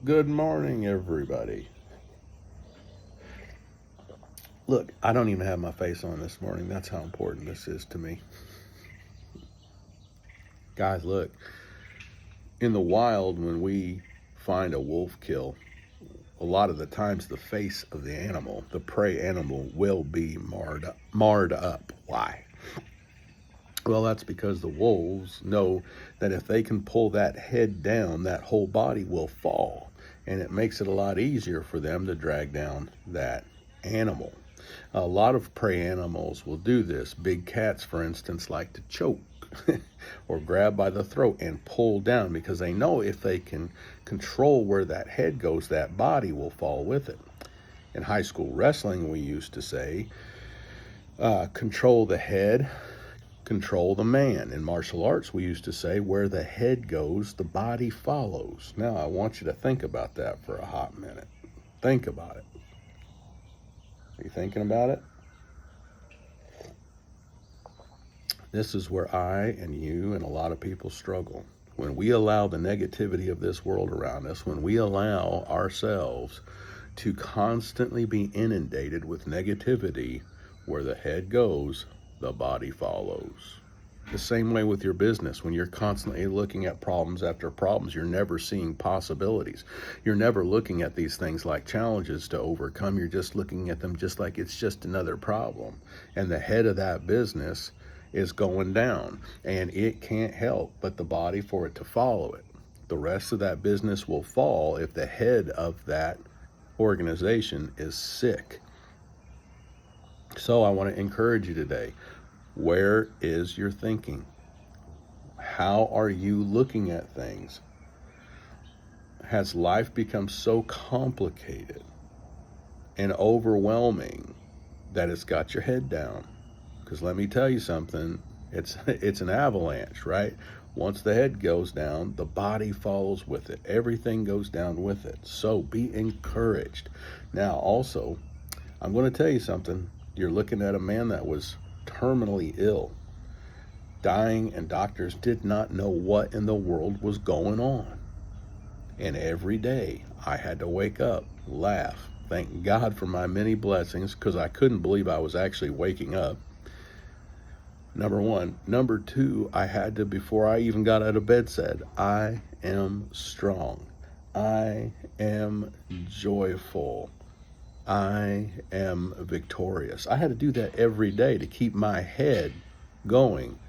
Good morning, everybody. Look, I don't even have my face on this morning. That's how important this is to me. Guys, look, in the wild, when we find a wolf kill, a lot of the times the face of the animal, the prey animal, will be marred up. Why? Well, that's because the wolves know that if they can pull that head down, that whole body will fall. And it makes it a lot easier for them to drag down that animal. A lot of prey animals will do this. Big cats, for instance, like to choke or grab by the throat and pull down because they know if they can control where that head goes, that body will fall with it. In high school wrestling, we used to say, control the head, control the man. In martial arts, we used to say, where the head goes, the body follows. Now, I want you to think about that for a hot minute. Think about it. Are you thinking about it? This is where I and you and a lot of people struggle. When we allow the negativity of this world around us, when we allow ourselves to constantly be inundated with negativity, where the head goes, the body follows. The same way with your business. When you're constantly looking at problems after problems, you're never seeing possibilities. You're never looking at these things like challenges to overcome. You're just looking at them just like it's just another problem. And the head of that business is going down, and it can't help but the body for it to follow it. The rest of that business will fall if the head of that organization is sick. So I want to encourage you today. Where is your thinking? How are you looking at things? Has life become so complicated and overwhelming that it's got your head down? Because let me tell you something, it's an avalanche, right? Once the head goes down, the body follows with it. Everything goes down with it. So be encouraged. Now, also, I'm going to tell you something. You're looking at a man that was terminally ill, dying, and doctors did not know what in the world was going on. And every day I had to wake up, laugh, thank God for my many blessings, because I couldn't believe I was actually waking up. Number one. Number two, I had to, before I even got out of bed, said, I am strong. I am joyful. I am victorious. I had to do that every day to keep my head going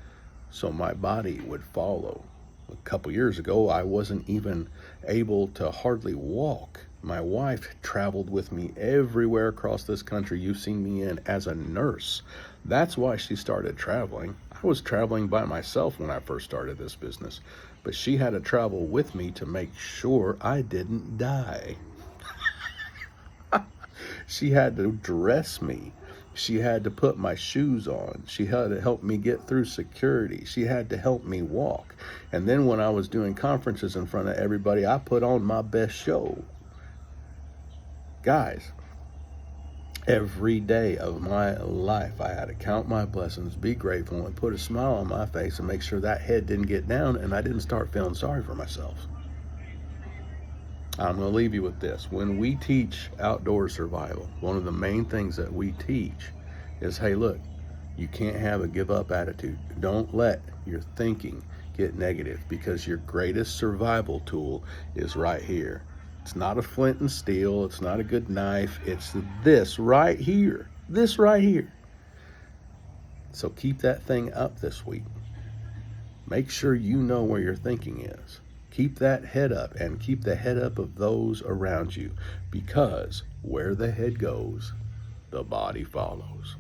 so my body would follow. A couple years ago, I wasn't even able to hardly walk. My wife traveled with me everywhere across this country you've seen me in as a nurse. That's why she started traveling. I was traveling by myself when I first started this business, but she had to travel with me to make sure I didn't die. She had to dress me. She had to put my shoes on. She had to help me get through security. She had to help me walk. And then when I was doing conferences in front of everybody, I put on my best show. Guys, every day of my life, I had to count my blessings, be grateful, and put a smile on my face and make sure that head didn't get down and I didn't start feeling sorry for myself. I'm going to leave you with this. When we teach outdoor survival, one of the main things that we teach is, hey, look, you can't have a give up attitude. Don't let your thinking get negative, because your greatest survival tool is right here. It's not a flint and steel. It's not a good knife. It's this right here. This right here. So keep that thing up this week. Make sure you know where your thinking is. Keep that head up, and keep the head up of those around you, because where the head goes, the body follows.